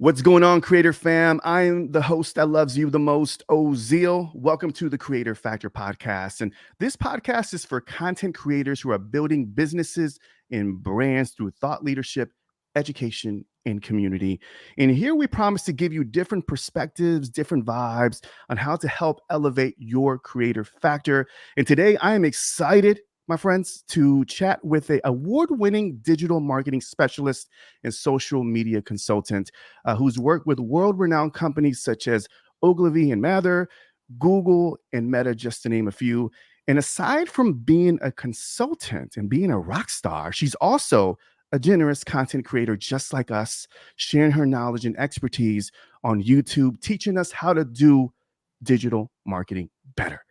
What's going on, Creator Fam? I'm the host that loves you the most, Ozeal. Welcome to the Creator Factor podcast. And this podcast is for content creators who are building businesses and brands through thought leadership, education, and community. And here we promise to give you different perspectives, different vibes on how to help elevate your creator factor. And today I am excited, my friends, to chat with an award-winning digital marketing specialist and social media consultant who's worked with world-renowned companies such as Ogilvy and Mather, Google, and Meta, just to name a few. And aside from being a consultant and being a rock star, she's also a generous content creator just like us, sharing her knowledge and expertise on YouTube, teaching us how to do digital marketing better.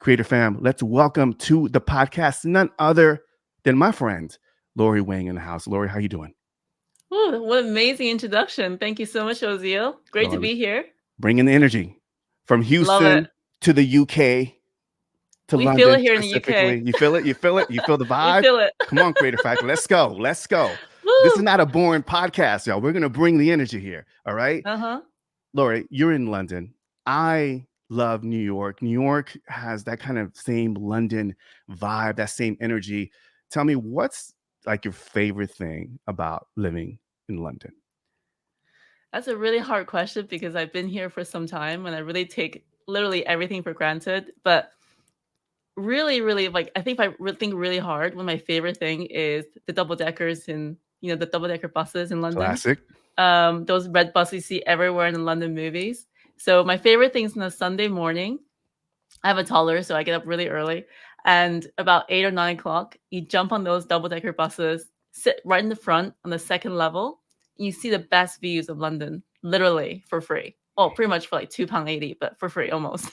Creator Fam, let's welcome to the podcast none other than my friend, Laurie Wang in the house. Laurie, how you doing? Ooh, what an amazing introduction. Thank you so much, Ozeal. Great to be here. Bringing the energy from Love Houston it. to the UK to We feel London it here in the specifically. UK. You feel it? You feel it? You feel the We vibe? feel it. Come on, Creator Factor. Let's go. Let's go. This is Woo! not a boring podcast, y'all. We're going to bring the energy here. All right. Uh-huh. Laurie, you're in London. I love New York. New York has that kind of same London vibe, that same energy. Tell me, what's like your favorite thing about living in London? That's a really hard question because I've been here for some time and I really take literally everything for granted. But really, really, like, I think if I think really hard, one of my favorite thing is the double deckers in, the double decker buses in London. Classic. Those red buses you see everywhere in the London movies. So my favorite things on a Sunday morning, I have a toddler, so I get up really early. And about 8 or 9 o'clock, you jump on those double-decker buses, sit right in the front on the second level. You see the best views of London, literally for free. Well, pretty much for like £2.80, but for free almost.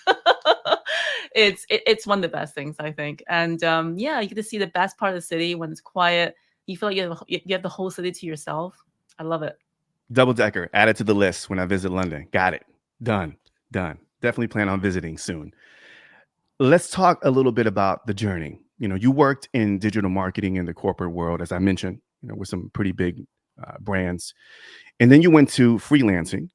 It's one of the best things, I think. And yeah, you get to see the best part of the city when it's quiet. You feel like you have the whole city to yourself. I love it. Double decker added to the list when I visit London. Got it. Done. Definitely plan on visiting soon. Let's talk a little bit about the journey. You worked in digital marketing in the corporate world, as I mentioned, with some pretty big brands. And then you went to freelancing,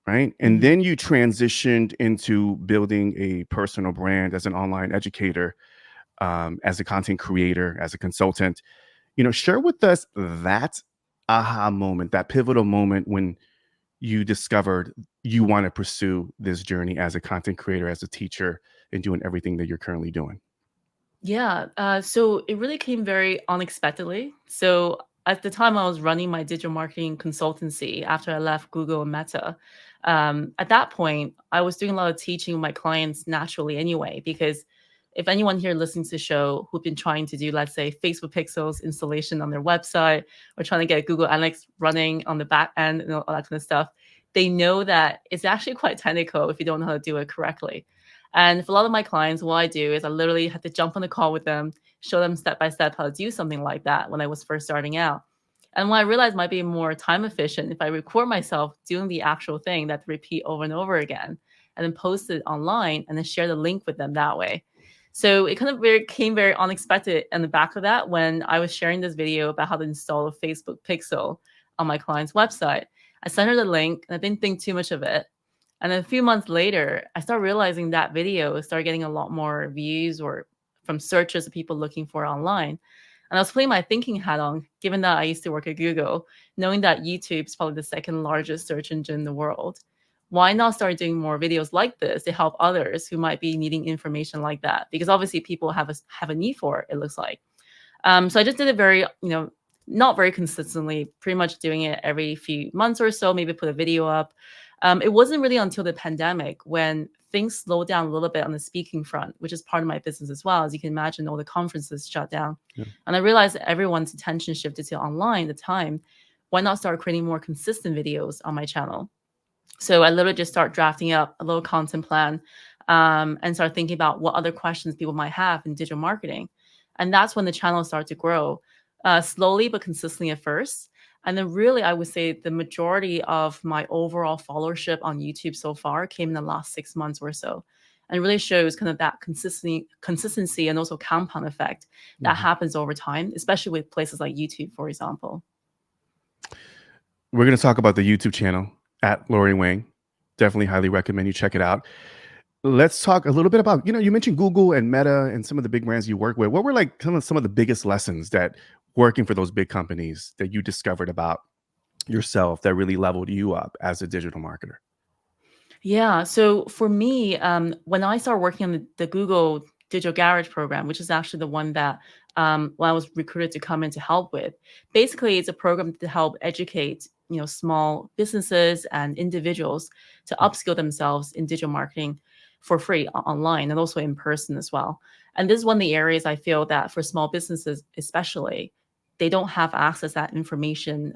right? And then you transitioned into building a personal brand as an online educator, as a content creator, as a consultant. Share with us that aha moment, that pivotal moment when you discovered you want to pursue this journey as a content creator, as a teacher, and doing everything that you're currently doing. Yeah. So it really came very unexpectedly. So at the time I was running my digital marketing consultancy after I left Google and Meta. At that point, I was doing a lot of teaching with my clients naturally anyway, because if anyone here listens to the show who've been trying to do, let's say, Facebook pixels installation on their website or trying to get Google Analytics running on the back end and all that kind of stuff, they know that it's actually quite technical if you don't know how to do it correctly. And for a lot of my clients, what I do is I literally had to jump on a call with them, show them step by step how to do something like that when I was first starting out. And what I realized might be more time efficient if I record myself doing the actual thing that repeat over and over again, and then post it online and then share the link with them that way. So it kind of came very unexpected in the back of that when I was sharing this video about how to install a Facebook pixel on my client's website. I sent her the link and I didn't think too much of it. And then a few months later, I started realizing that video started getting a lot more views or from searches of people looking for it online. And I was putting my thinking hat on, given that I used to work at Google, knowing that YouTube is probably the second largest search engine in the world. Why not start doing more videos like this to help others who might be needing information like that? Because obviously people have a need for it, it looks like. So I just did it very, not very consistently, pretty much doing it every few months or so, maybe put a video up. It wasn't really until the pandemic when things slowed down a little bit on the speaking front, which is part of my business as well. As you can imagine, all the conferences shut down. Yeah. And I realized that everyone's attention shifted to online at the time. Why not start creating more consistent videos on my channel? So I literally just start drafting up a little content plan and start thinking about what other questions people might have in digital marketing. And that's when the channel started to grow slowly but consistently at first. And then really, I would say the majority of my overall followership on YouTube so far came in the last 6 months or so. And it really shows kind of that consistency and also compound effect that happens over time, especially with places like YouTube, for example. We're going to talk about the YouTube channel at Laurie Wang. Definitely highly recommend you check it out. Let's talk a little bit about, you mentioned Google and Meta and some of the big brands you work with. What were like some of the biggest lessons that working for those big companies that you discovered about yourself that really leveled you up as a digital marketer? Yeah. So for me, when I started working on the Google Digital Garage program, which is actually the one that when I was recruited to come in to help with, basically it's a program to help educate small businesses and individuals to upskill themselves in digital marketing for free online and also in person as well. And this is one of the areas I feel that for small businesses, especially, they don't have access to that information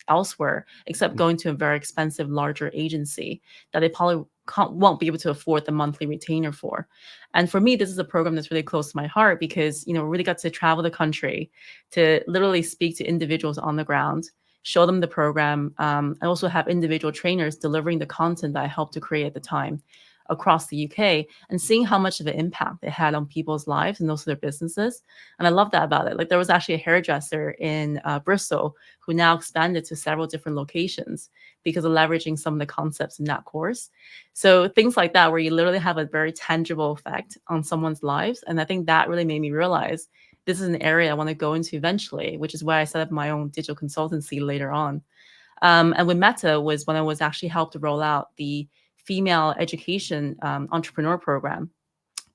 elsewhere except going to a very expensive, larger agency that they probably won't be able to afford the monthly retainer for. And for me, this is a program that's really close to my heart because, we really got to travel the country to literally speak to individuals on the ground, show them the program, and also have individual trainers delivering the content that I helped to create at the time across the UK and seeing how much of an impact it had on people's lives and also their businesses. And I love that about it. Like there was actually a hairdresser in Bristol who now expanded to several different locations because of leveraging some of the concepts in that course. So things like that, where you literally have a very tangible effect on someone's lives. And I think that really made me realize this is an area I want to go into eventually, which is why I set up my own digital consultancy later on. And with Meta was when I was actually helped to roll out the female education entrepreneur program,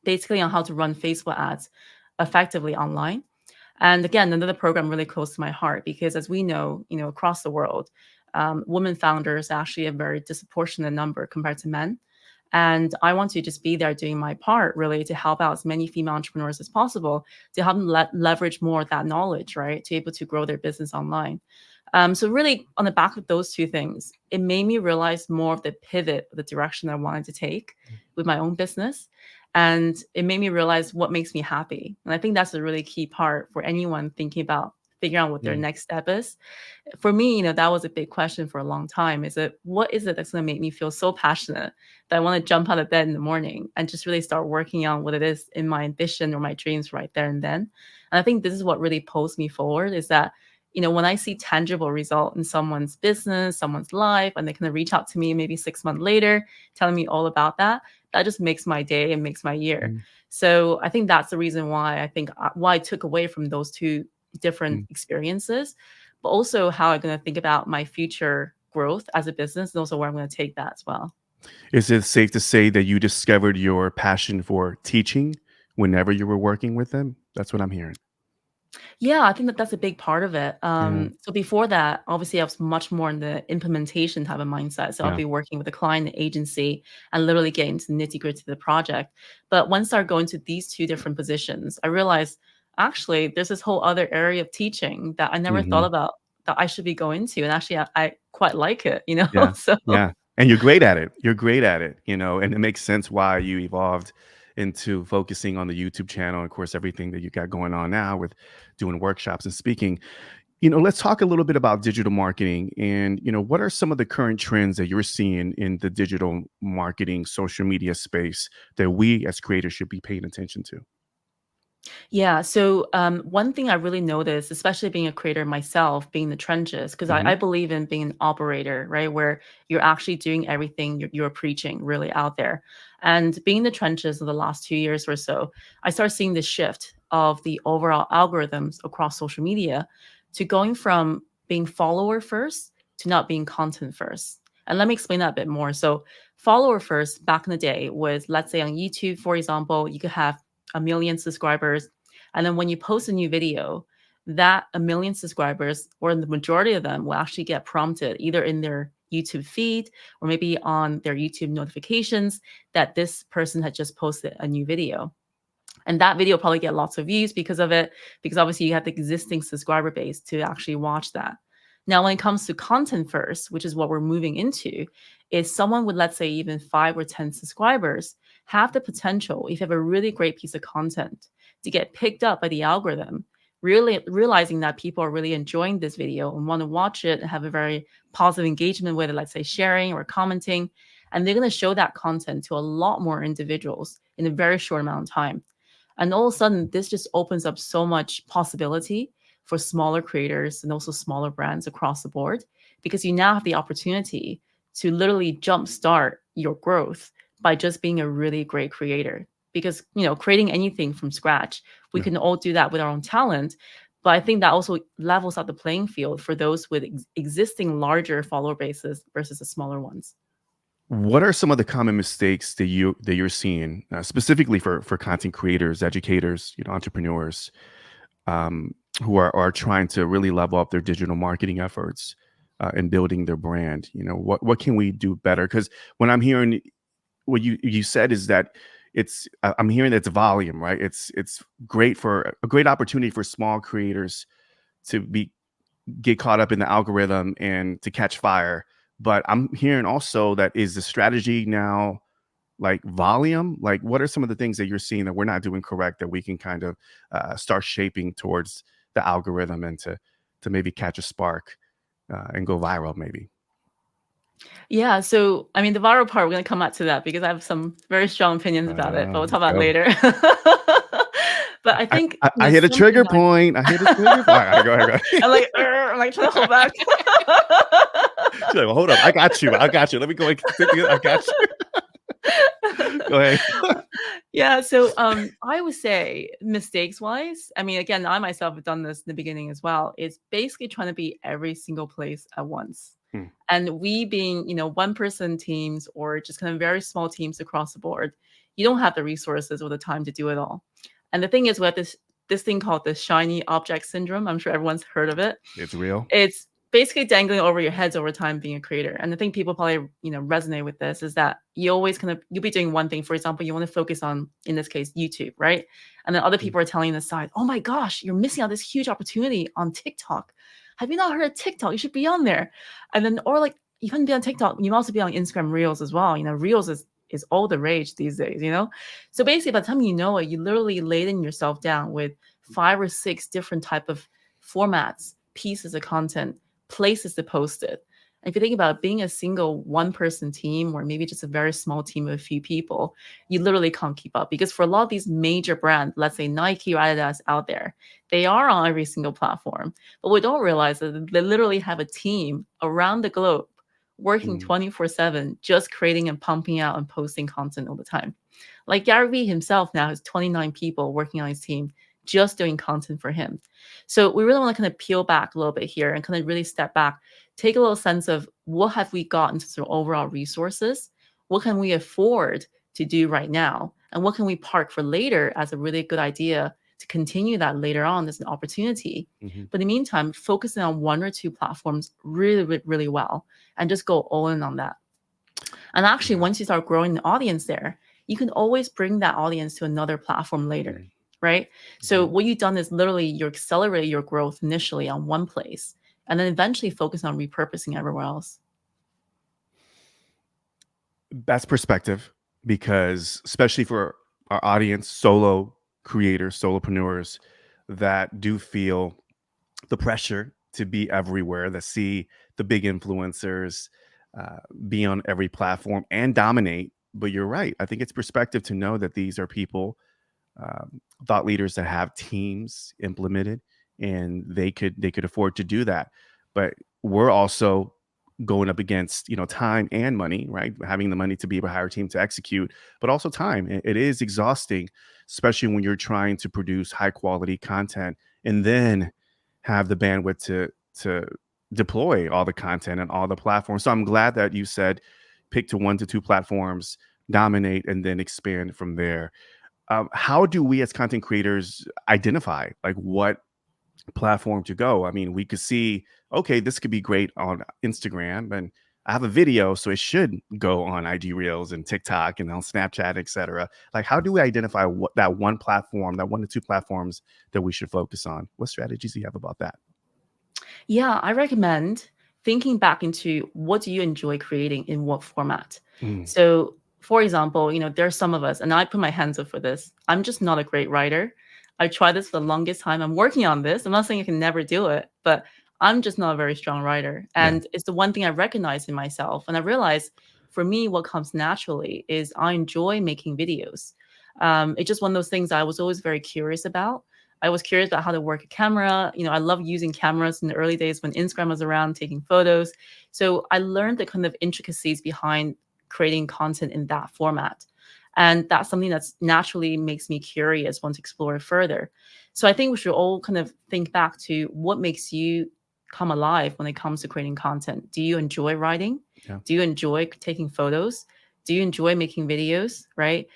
basically on how to run Facebook ads effectively online. And again, another program really close to my heart because, as we know, across the world, women founders are actually a very disproportionate number compared to men. And I want to just be there doing my part, really, to help out as many female entrepreneurs as possible to help them leverage more of that knowledge, right, to be able to grow their business online. So really, on the back of those two things, it made me realize more of the pivot, the direction I wanted to take with my own business. And it made me realize what makes me happy. And I think that's a really key part for anyone thinking about figuring out what their Mm, next step is. For me, that was a big question for a long time. What is it that's going to make me feel so passionate that I want to jump out of bed in the morning and just really start working on what it is in my ambition or my dreams right there and then? And I think this is what really pulls me forward is that, when I see tangible result in someone's business, someone's life, and they kind of reach out to me maybe 6 months later, telling me all about that, that just makes my day and makes my year. mm, So I think that's the reason why why I took away from those two different mm. experiences, but also how I'm going to think about my future growth as a business and also where I'm going to take that as well. Is it safe to say that you discovered your passion for teaching whenever you were working with them? That's what I'm hearing. Yeah, I think that that's a big part of it. Yeah, So before that, obviously, I was much more in the implementation type of mindset. So I'll yeah. be working with a client agency and literally getting to the nitty gritty of the project. But once I started going to these two different positions, I realized actually there's this whole other area of teaching that I never thought Mhm. about that I should be going to. And actually, I quite like it. Yeah, So yeah, and you're great at it. You're great at it, and it makes sense why you evolved into focusing on the YouTube channel, and of course, everything that you got going on now with doing workshops and speaking. Let's talk a little bit about digital marketing and, what are some of the current trends that you're seeing in the digital marketing social media space that we as creators should be paying attention to? yeah. So one thing I really noticed, especially being a creator myself, being in the trenches, because I Mhm, believe in being an operator, right? Where you're actually doing everything you're preaching really out there. And being in the trenches of the last 2 years or so, I started seeing this shift of the overall algorithms across social media to going from being follower first to not being content first. And let me explain that a bit more. So follower first back in the day was, let's say on YouTube, for example, you could have a million subscribers. And then when you post a new video, that a million subscribers, or the majority of them, will actually get prompted either in their YouTube feed or maybe on their YouTube notifications that this person had just posted a new video. And that video probably get lots of views because of it, because obviously you have the existing subscriber base to actually watch that. Now, when it comes to content first, which is what we're moving into, is someone with, let's say, even 5 or 10 subscribers have the potential, if you have a really great piece of content, to get picked up by the algorithm, really realizing that people are really enjoying this video and want to watch it and have a very positive engagement with it, let's say sharing or commenting. And they're going to show that content to a lot more individuals in a very short amount of time. And all of a sudden, this just opens up so much possibility for smaller creators and also smaller brands across the board because you now have the opportunity to literally jumpstart your growth by just being a really great creator. Because, creating anything from scratch, we Yeah. can all do that with our own talent. But I think that also levels out the playing field for those with existing larger follower bases versus the smaller ones. What are some of the common mistakes that you're seeing, specifically for content creators, educators, entrepreneurs, um, who are trying to really level up their digital marketing efforts and building their brand? What can we do better? Because when I'm hearing what you said is that I'm hearing that it's volume, right? It's great for a great opportunity for small creators to get caught up in the algorithm and to catch fire. But I'm hearing also that is the strategy now like volume? Like, what are some of the things that you're seeing that we're not doing correct that we can kind of start shaping towards the algorithm and to maybe catch a spark and go viral, maybe? Yeah. So, I mean, the viral part, we're going to come back to that because I have some very strong opinions about it, but we'll talk Let's about it go. later. But I think, I hit a something trigger that point. I hit a trigger point. All right, go ahead. Go I'm ahead. like, I'm like trying to hold back. She's like, well, hold up. I got you. Let me go and take it. I got you. Go ahead. Yeah. So I would say mistakes wise, I mean, again, I myself have done this in the beginning as well. It's basically trying to be every single place at once. Hmm. And we being, one person teams or just kind of very small teams across the board, you don't have the resources or the time to do it all. And the thing is, we have this thing called the shiny object syndrome. I'm sure everyone's heard of it. It's real. It's basically dangling over your heads over time being a creator. And the thing people probably, resonate with this is that you always you'll be doing one thing. For example, you want to focus on, in this case, YouTube, right? And then other people are telling you on the side, oh my gosh, you're missing out this huge opportunity on TikTok. Have you not heard of TikTok? You should be on there. And then, or like, you can be on TikTok. You can also be on Instagram Reels as well. Reels is all the rage these days. So basically, by the time you know it, you literally laden yourself down with 5 or 6 different type of formats, pieces of content, places to post it. And if you think about it, being a single one-person team or maybe just a very small team of a few people, you literally can't keep up. Because for a lot of these major brands, let's say Nike or Adidas out there, they are on every single platform. But we don't realize that they literally have a team around the globe working 24/7, just creating and pumping out and posting content all the time. Like Gary Vee himself now has 29 people working on his team just doing content for him. So we really want to kind of peel back a little bit here and kind of really step back, take a little sense of what have we got in terms of overall resources, what can we afford to do right now, and what can we park for later as a really good idea to continue that later on as an opportunity. Mm-hmm. But in the meantime, focusing on 1 or 2 platforms really, really well and just go all in on that. And actually, once you start growing the audience there, you can always bring that audience to another platform later, right? So what you've done is literally you accelerate your growth initially on one place and then eventually focus on repurposing everywhere else. That's perspective, because especially for our audience, solo creators, solopreneurs that do feel the pressure to be everywhere, that see the big influencers be on every platform and dominate. But you're right. I think it's perspective to know that these are people, thought leaders that have teams implemented, and they could afford to do that. But we're also going up against time and money, right? Having the money to be able to hire a team to execute, but also time. It is exhausting, especially when you're trying to produce high quality content and then have the bandwidth to deploy all the content and all the platforms. So I'm glad that you said pick to 1 to 2 platforms, dominate, and then expand from there. How do we as content creators identify like what platform to go? I mean, we could see, okay, this could be great on Instagram, and I have a video, so it should go on IG Reels and TikTok and on Snapchat, etc. Like, how do we identify what that one platform, that 1 to 2 platforms that we should focus on? What strategies do you have about that? Yeah, I recommend thinking back into what do you enjoy creating in what format. So, for example, there's some of us, and I put my hands up for this. I'm just not a great writer. I tried this for the longest time. I'm working on this. I'm not saying I can never do it, but I'm just not a very strong writer. Yeah. And it's the one thing I recognize in myself. And I realize for me, what comes naturally is I enjoy making videos. It's just one of those things I was always very curious about. I was curious about how to work a camera. I love using cameras in the early days when Instagram was around, taking photos. So I learned the kind of intricacies behind creating content in that format. And that's something that's naturally makes me curious, want to explore further. So I think we should all kind of think back to what makes you come alive when it comes to creating content. Do you enjoy writing? Yeah. Do you enjoy taking photos? Do you enjoy making videos? Right.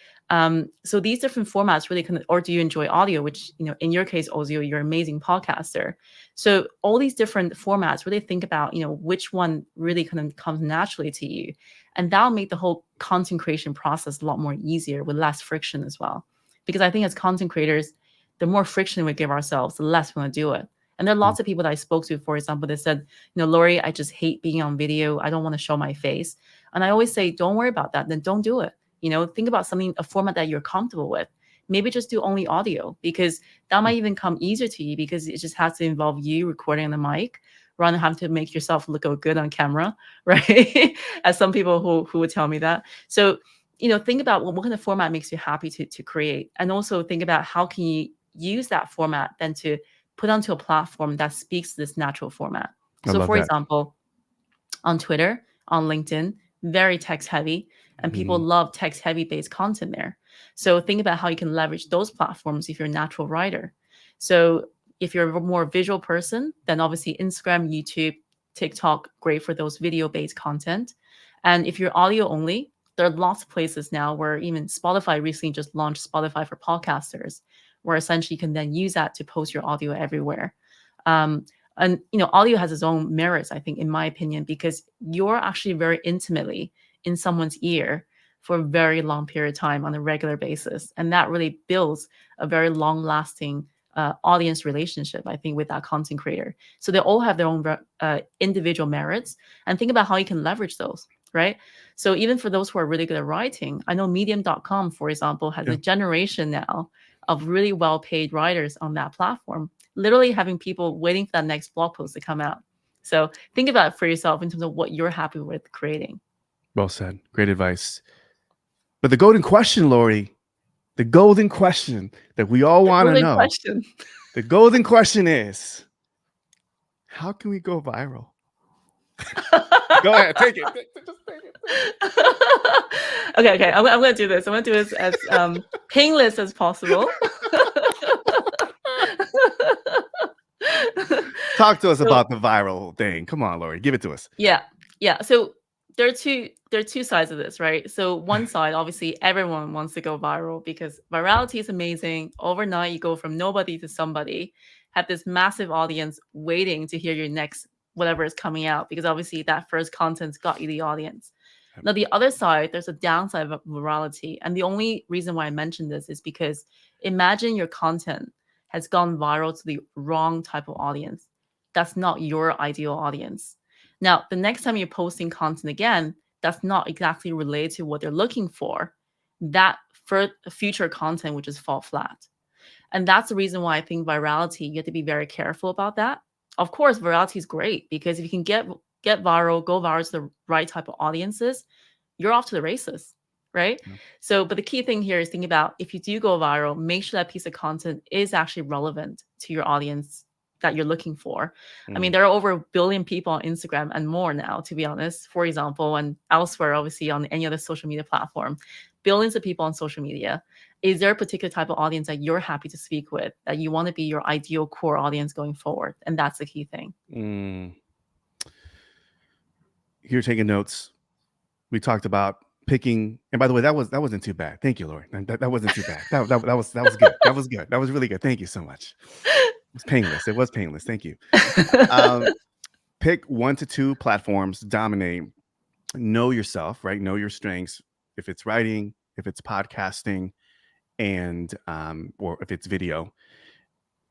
So these different formats really kind of, or do you enjoy audio, which, in your case, Ozeal, you're an amazing podcaster. So all these different formats, really think about, which one really kind of comes naturally to you. And that'll make the whole content creation process a lot more easier with less friction as well. Because I think as content creators, the more friction we give ourselves, the less we want to do it. And there are Mm. lots of people that I spoke to, for example, that said, Laurie, I just hate being on video. I don't want to show my face. And I always say, don't worry about that. Then don't do it. Think about something, a format that you're comfortable with. Maybe just do only audio, because that might even come easier to you, because it just has to involve you recording on the mic rather than having to make yourself look good on camera, right? As some people who would tell me that. So, think about what kind of format makes you happy to create. And also think about how can you use that format then to put onto a platform that speaks to this natural format. I So love for that. example, on Twitter, on LinkedIn, very text heavy, and people Mhm. love text heavy based content there. So think about how you can leverage those platforms if you're a natural writer. So if you're a more visual person, then obviously Instagram, YouTube, TikTok, great for those video based content. And if you're audio only, there are lots of places now where even Spotify recently just launched Spotify for podcasters, where essentially you can then use that to post your audio everywhere. Um, and audio has its own merits, I think, in my opinion, because you're actually very intimately in someone's ear for a very long period of time on a regular basis, and that really builds a very long lasting audience relationship, I think, with that content creator. So they all have their own individual merits, and think about how you can leverage those, right? So even for those who are really good at writing, I know medium.com, for example, has Yeah. a generation now of really well paid writers on that platform, literally having people waiting for that next blog post to come out. So think about it for yourself in terms of what you're happy with creating. Well said. Great advice. But the golden question, Laurie, the golden question that we all The want to golden know, question. the golden question is, how can we go viral? Go ahead, take it. Just take it. Okay. I'm going to do this. I'm going to do this as painless as possible. Talk to us So about the viral thing. Come on, Laurie, give it to us. yeah. So there are two sides of this, right? So one side, obviously, everyone wants to go viral because virality is amazing. Overnight, you go from nobody to somebody, have this massive audience waiting to hear your next whatever is coming out, because obviously that first content's got you the audience. Now, the other side, there's a downside of virality. And the only reason why I mentioned this is because imagine your content has gone viral to the wrong type of audience. That's not your ideal audience. Now, the next time you're posting content again, that's not exactly related to what they're looking for. That for future content would just fall flat. And that's the reason why I think virality, you have to be very careful about that. Of course, virality is great because if you can get viral, go viral to the right type of audiences, you're off to the races, right? Yeah. So, but the key thing here is thinking about, if you do go viral, make sure that piece of content is actually relevant to your audience that you're looking for. I mean, Mm. there are over 1 billion people on Instagram and more now, to be honest, for example, and elsewhere, obviously, on any other social media platform. Billions of people on social media. Is there a particular type of audience that you're happy to speak with, that you want to be your ideal core audience going forward? And that's the key thing. Mm. You're taking notes. We talked about picking, and by the way, that wasn't too bad. Thank you, Laurie. That wasn't too bad. That was good. That was good. That was really good. Thank you so much. It was painless. It was painless. Thank you. Pick 1 to 2 platforms, dominate, know yourself, right? Know your strengths. If it's writing, if it's podcasting, and or if it's video.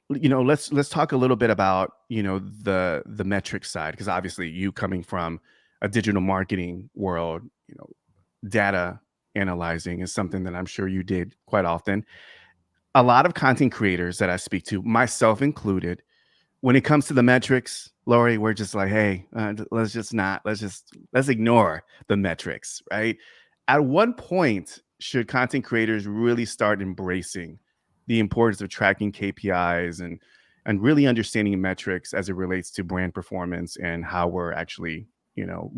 Let's talk a little bit about the metric side, because obviously you coming from a digital marketing world, data analyzing is something that I'm sure you did quite often. A lot of content creators that I speak to, myself included, when it comes to the metrics, Laurie, we're just like, hey, let's ignore the metrics, right? At what point should content creators really start embracing the importance of tracking KPIs and really understanding metrics as it relates to brand performance and how we're actually,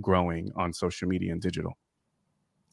growing on social media and digital.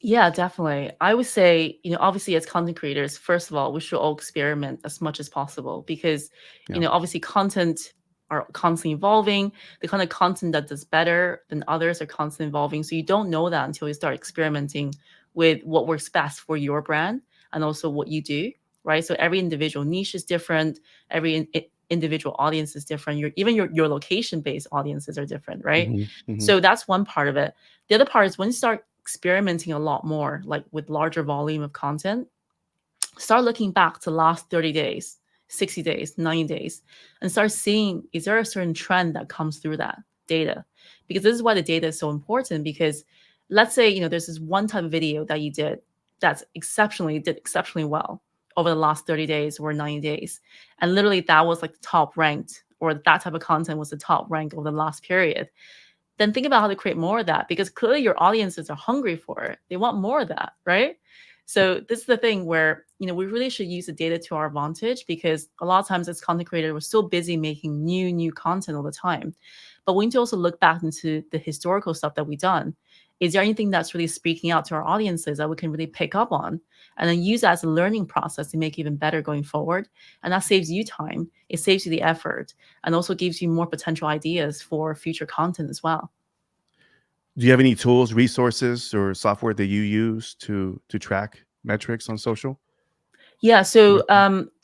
Yeah, definitely. I would say, obviously as content creators, first of all, we should all experiment as much as possible because, Yeah. obviously content are constantly evolving. The kind of content that does better than others are constantly evolving. So you don't know that until you start experimenting with what works best for your brand and also what you do, right? So every individual niche is different. Every individual audience is different. Even your location-based audiences are different, right? Hmm. Hmm. So that's one part of it. The other part is when you start experimenting a lot more, like with larger volume of content, start looking back to last 30 days, 60 days, 90 days, and start seeing, is there a certain trend that comes through that data? Because this is why the data is so important. Because let's say, there's this one type of video that you did did exceptionally well over the last 30 days or 90 days. And literally that was like the top ranked, or that type of content was the top rank over the last period. Then think about how to create more of that, because clearly your audiences are hungry for it. They want more of that, right? So this is the thing where, we really should use the data to our advantage, because a lot of times as content creators, we're so busy making new content all the time. But we need to also look back into the historical stuff that we've done. Is there anything that's really speaking out to our audiences that we can really pick up on, and then use that as a learning process to make even better going forward? And that saves you time, it saves you the effort, and also gives you more potential ideas for future content as well. Do you have any tools, resources, or software that you use to track metrics on social? Yeah. So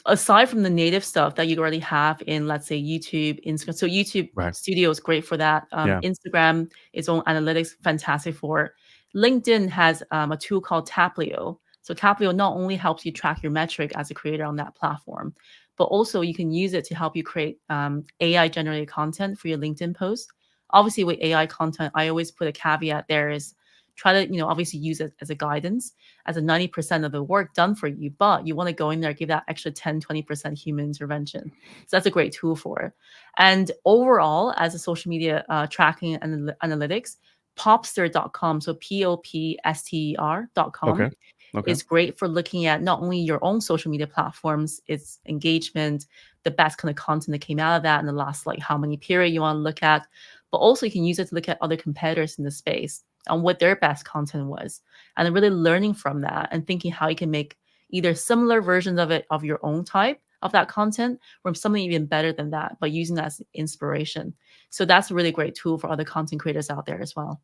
aside from the native stuff that you already have in, let's say, YouTube, Instagram. So YouTube Right. Studio is great for that. Yeah. Instagram, its own analytics, fantastic for it. LinkedIn has a tool called Taplio. So Taplio not only helps you track your metric as a creator on that platform, but also you can use it to help you create AI generated content for your LinkedIn post. Obviously, with AI content, I always put a caveat there is try to, obviously use it as a guidance, as a 90% of the work done for you, but you want to go in there, give that extra 10-20% human intervention. So that's a great tool for it. And overall, as a social media tracking and analytics, popster.com, so popster.com, Okay. Okay. is great for looking at not only your own social media platforms, its engagement, the best kind of content that came out of that in the last, like, how many period you want to look at, but also you can use it to look at other competitors in the space and what their best content was, and then really learning from that and thinking how you can make either similar versions of it, of your own type of that content, or something even better than that, but using that as inspiration. So that's a really great tool for other content creators out there as well.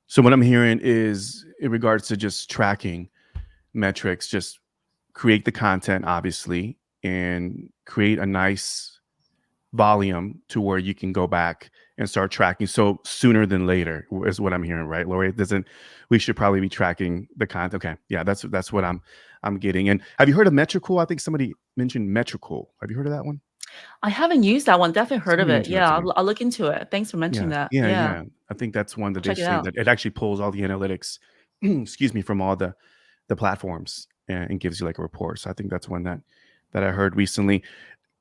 So what I'm hearing is, in regards to just tracking metrics, just create the content, obviously, and create a nice volume to where you can go back and start tracking. So sooner than later is what I'm hearing, right, Lori? It doesn't. We should probably be tracking the content. Okay, yeah, that's what I'm getting. And have you heard of Metricool? I think somebody mentioned Metricool. Have you heard of that one? I haven't used that one. Definitely heard of Somebody it. mentioned that Yeah, to me. I'll look into it. Thanks for mentioning Yeah, that. yeah, Yeah, yeah. I think that's one that I'll they're check it saying out. that it actually pulls all the analytics, excuse me, from all the platforms and gives you like a report. So I think that's one that I heard recently.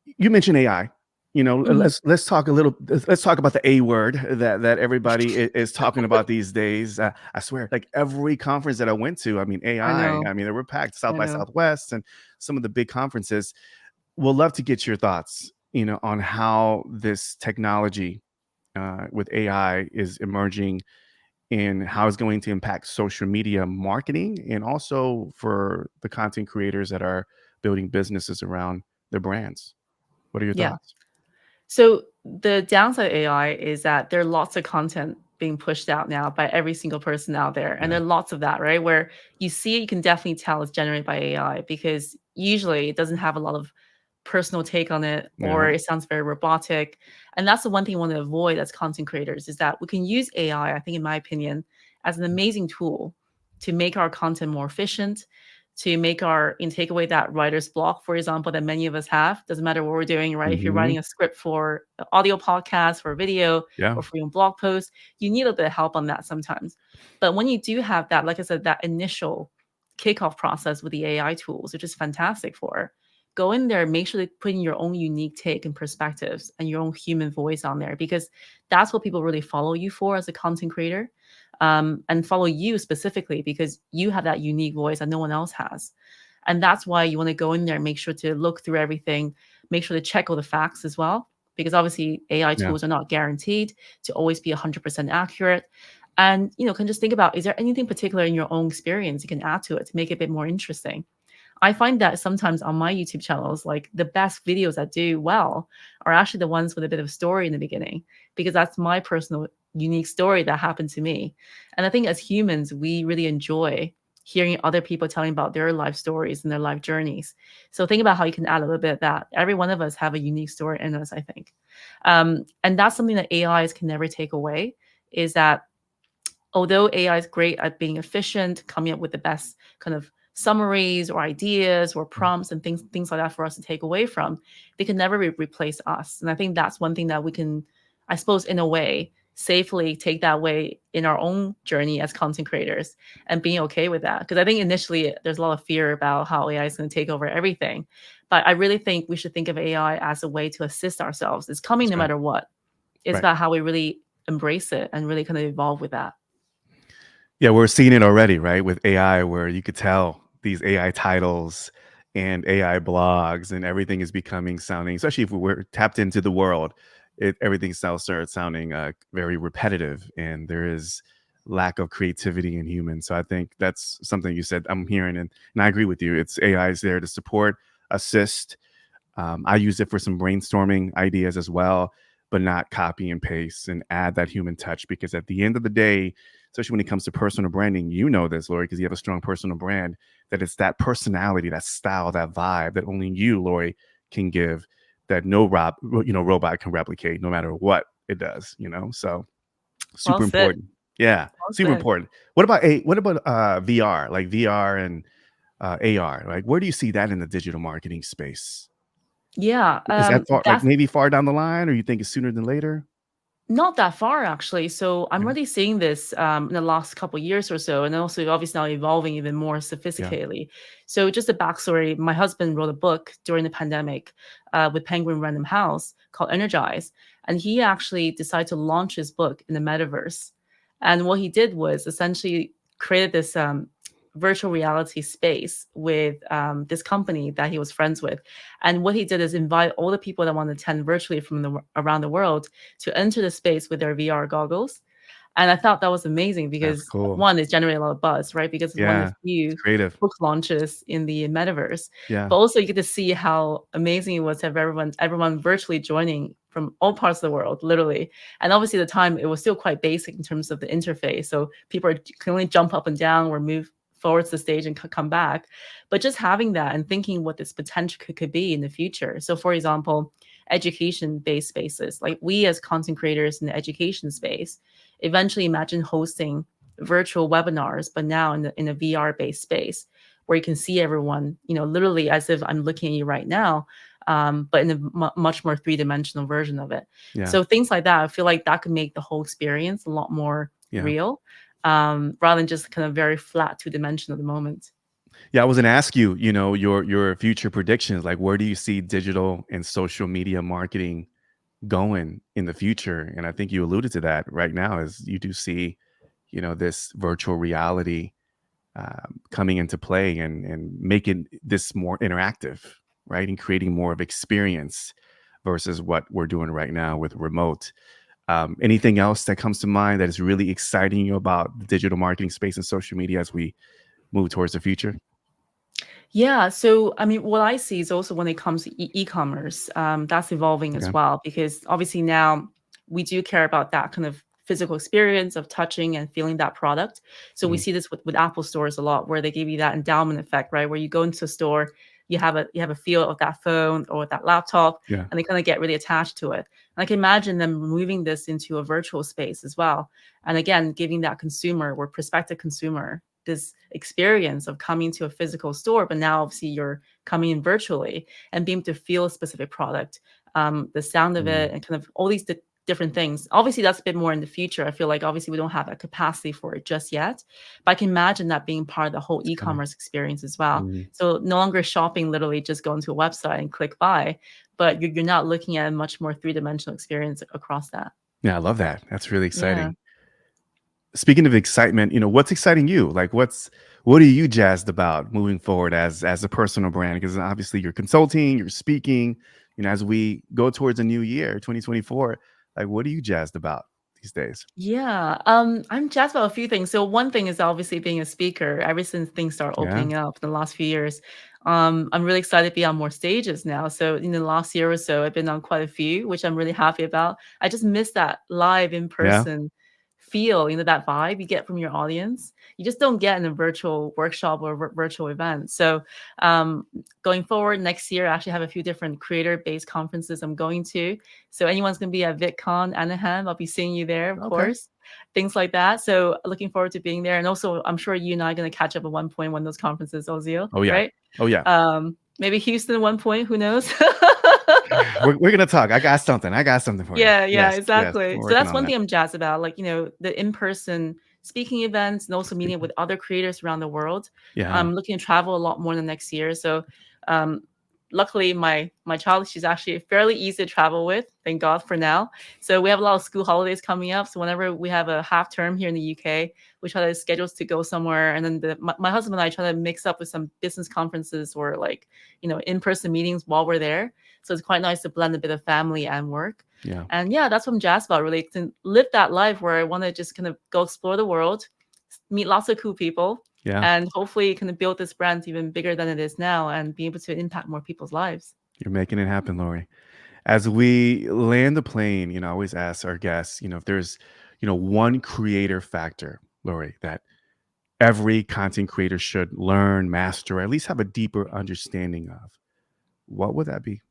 You mentioned AI. Mhm. Let's talk about the A word that everybody is talking about these days. I swear, like every conference that I went to, I mean, I AI. know. I mean, they were packed. South I by know. Southwest and some of the big conferences. We'll love to get your thoughts, on how this technology with AI is emerging and how it's going to impact social media marketing and also for the content creators that are building businesses around their brands. What are your Yeah. thoughts? So the downside of AI is that there are lots of content being pushed out now by every single person out there. And Yeah. there are lots of that, right? Where you see it, you can definitely tell it's generated by AI, because usually it doesn't have a lot of personal take on it, or Yeah. it sounds very robotic. And that's the one thing we want to avoid as content creators, is that we can use AI, I think, in my opinion, as an amazing tool to make our content more efficient, to make our and take away that writer's block, for example, that many of us have. Doesn't matter what we're doing, right? If you're Mhm. writing a script for an audio podcast, for a video, Yeah. or for your own blog post, you need a bit of help on that sometimes. But when you do have that, like I said, that initial kickoff process with the AI tools, which is fantastic for, go in there, make sure to put in your own unique take and perspectives and your own human voice on there, because that's what people really follow you for as a content creator, and follow you specifically because you have that unique voice that no one else has. And that's why you want to go in there, make sure to look through everything, make sure to check all the facts as well, because obviously AI Yeah. tools are not guaranteed to always be 100% accurate. And can just think about, is there anything particular in your own experience you can add to it to make it a bit more interesting? I find that sometimes on my YouTube channels, like the best videos that do well are actually the ones with a bit of a story in the beginning, because that's my personal unique story that happened to me. And I think as humans, we really enjoy hearing other people telling about their life stories and their life journeys. So think about how you can add a little bit of that. Every one of us have a unique story in us, I think. And that's something that AIs can never take away, is that although AI is great at being efficient, coming up with the best kind of summaries or ideas or prompts and things like that for us to take away from, they can never replace us. And I think that's one thing that we can, I suppose, in a way, safely take that way in our own journey as content creators and being okay with that. Because I think initially there's a lot of fear about how AI is going to take over everything. But I really think we should think of AI as a way to assist ourselves. It's coming That's no right. matter what. It's Right. about how we really embrace it and really kind of evolve with that. Yeah, we're seeing it already, right? With AI, where you could tell these AI titles and AI blogs and everything is becoming sounding, especially if we're tapped into the world, everything now starts sounding very repetitive, and there is lack of creativity in humans. So I think that's something you said I'm hearing, and I agree with you. It's AI is there to support, assist. I use it for some brainstorming ideas as well, but not copy and paste and add that human touch. Because at the end of the day, especially when it comes to personal branding, you know this, Laurie, because you have a strong personal brand, that it's that personality, that style, that vibe that only you, Laurie, can give, that no robot can replicate no matter what it does, So Well super said. important. Yeah, Well super said. important. What about VR, like VR and AR? Like, where do you see that in the digital marketing space? Yeah, Is that far, like that's maybe far down the line, or you think it's sooner than later? not that far actually. So I'm Yeah, really seeing this in the last couple of years or so, and also obviously now evolving even more yeah. sophisticatedly. So just a backstory: my husband wrote a book during the pandemic with Penguin Random House called Energize, and he actually decided to launch his book in the metaverse. And what he did was essentially created this virtual reality space with this company that he was friends with. And what he did is invite all the people that want to attend virtually from around the world to enter the space with their VR goggles. And I thought that was amazing That's because cool. one, it's generating a lot of buzz, right? Because it's one of Yeah, the it's few creative. book launches in the metaverse. Yeah, But also you get to see how amazing it was to have everyone virtually joining from all parts of the world, literally. And obviously at the time it was still quite basic in terms of the interface. So people can only jump up and down or move forwards the stage and come back. But just having that and thinking what this potential could be in the future. So for example, education-based spaces, like we as content creators in the education space, eventually imagine hosting virtual webinars, but now in a VR based space where you can see everyone, literally as if I'm looking at you right now, but in a much more three-dimensional version of it. yeah, So things like that, I feel like that could make the whole experience a lot more yeah. real, rather than just kind of very flat two-dimensional at the moment. Yeah, I was gonna ask you, your future predictions, like where do you see digital and social media marketing going in the future? And I think you alluded to that right now, as you do see, this virtual reality coming into play and making this more interactive, right? And creating more of experience versus what we're doing right now with remote. Anything else that comes to mind that is really exciting you about the digital marketing space and social media as we move towards the future? Yeah. So, I mean, what I see is also when it comes to e-commerce, that's evolving as Okay. well, because obviously now we do care about that kind of physical experience of touching and feeling that product. So we Mhm. see this with Apple stores a lot, where they give you that endowment effect, right? Where you go into a store, you have a feel of that phone or that laptop, Yeah. and they kind of get really attached to it. And I can imagine them moving this into a virtual space as well. And again, giving that consumer or prospective consumer this experience of coming to a physical store, but now obviously you're coming in virtually and being able to feel a specific product, the sound of Mm, it, and kind of all these different things. Obviously, that's a bit more in the future. I feel like obviously we don't have that capacity for it just yet, but I can imagine that being part of the whole it's coming. e-commerce experience as well. Mm. So no longer shopping, literally just going to a website and click buy, but you're not looking at a much more three-dimensional experience across that. Yeah, I love that. That's really Yeah. exciting. speaking of excitement, what's exciting you? Like, what are you jazzed about moving forward as a personal brand? Because obviously you're consulting, you're speaking. As we go towards a new year, 2024, like, what are you jazzed about these days? Yeah, I'm jazzed about a few things. So one thing is obviously being a speaker. Ever since things started Yeah, opening up in the last few years, I'm really excited to be on more stages now. So in the last year or so, I've been on quite a few, which I'm really happy about. I just miss that live in yeah, person feel, that vibe you get from your audience. You just don't get in a virtual workshop or virtual event. So um, going forward next year, I actually have a few different creator-based conferences I'm going to. So anyone's going to be at VidCon Anaheim, I'll be seeing you there, of okay. course. Things like that. So looking forward to being there. And also, I'm sure you and I are going to catch up at one point when those conferences, Ozeal, Oh yeah, right? oh yeah. Maybe Houston at one point. Who knows? We're gonna talk. I got something for you. Yeah, Yes, yes, exactly. we're So working that's on one that. thing I'm jazzed about, like, the in-person speaking events and also meeting with other creators around the world. Yeah, I'm looking to travel a lot more in the next year. So, um, luckily, my child, she's actually fairly easy to travel with. Thank God for now. So we have a lot of school holidays coming up. So whenever we have a half term here in the UK, we try to schedule to go somewhere, and then my husband and I try to mix up with some business conferences or like in-person meetings while we're there. So it's quite nice to blend a bit of family and work. yeah, And yeah, that's what I'm jazzed about, really, to live that life where I want to just kind of go explore the world, meet lots of cool people, yeah. and hopefully kind of build this brand even bigger than it is now and be able to impact more people's lives. You're making it happen, Lori. As we land the plane, I always ask our guests, if there's, one creator factor, Lori, that every content creator should learn, master, or at least have a deeper understanding of, what would that be?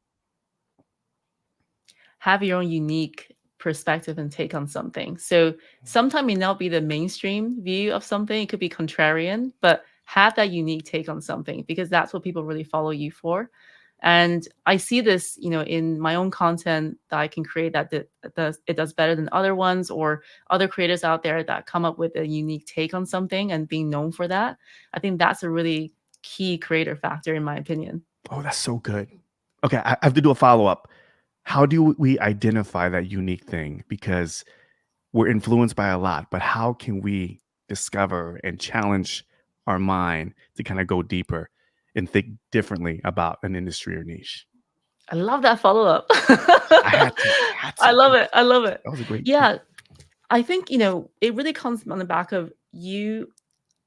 Have your own unique perspective and take on something. So sometimes may not be the mainstream view of something. It could be contrarian, but have that unique take on something because that's what people really follow you for. And I see this, in my own content that I can create that does better than other ones or other creators out there that come up with a unique take on something and being known for that. I think that's a really key creator factor in my opinion. Oh, that's so good. Okay, I have to do a follow up. How do we identify that unique thing? Because we're influenced by a lot, but how can we discover and challenge our mind to kind of go deeper and think differently about an industry or niche? I love that follow up. I had to. I had I to. love it. I love it. That was a great. Yeah, I think, it really comes on the back of you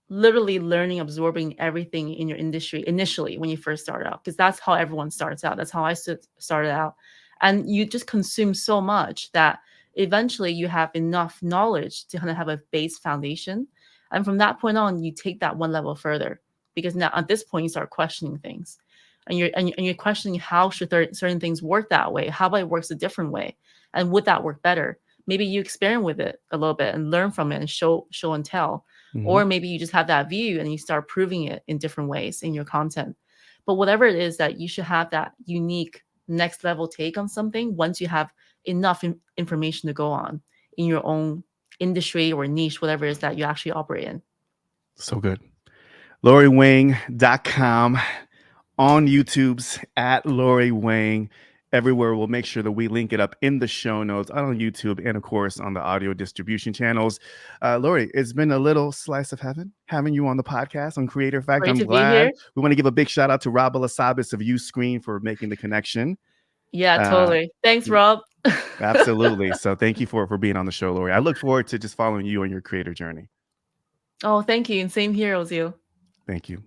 literally learning, absorbing everything in your industry initially when you first start out, because that's how everyone starts out. That's how I started out. And you just consume so much that eventually you have enough knowledge to kind of have a base foundation. And from that point on, you take that one level further because now at this point you start questioning things. And you're questioning how should certain things work that way? How about it works a different way? And would that work better? Maybe you experiment with it a little bit and learn from it and show and tell, Mhm. or maybe you just have that view and you start proving it in different ways in your content. But whatever it is, that you should have that unique next level take on something once you have enough information to go on in your own industry or niche, whatever it is that you actually operate in. So good. LaurieWang.com, on YouTube's at Laurie Wang. Everywhere, we'll make sure that we link it up in the show notes on YouTube and, of course, on the audio distribution channels. Laurie, it's been a little slice of heaven having you on the podcast on Creator Fact. Great I'm to be glad. here. We want to give a big shout out to Rob Elisabis of Uscreen for making the connection. Yeah, Uh, totally. Thanks, Rob. Absolutely. So thank you for being on the show, Laurie. I look forward to just following you on your creator journey. Oh, thank you. And same here, Ozeal. Thank you.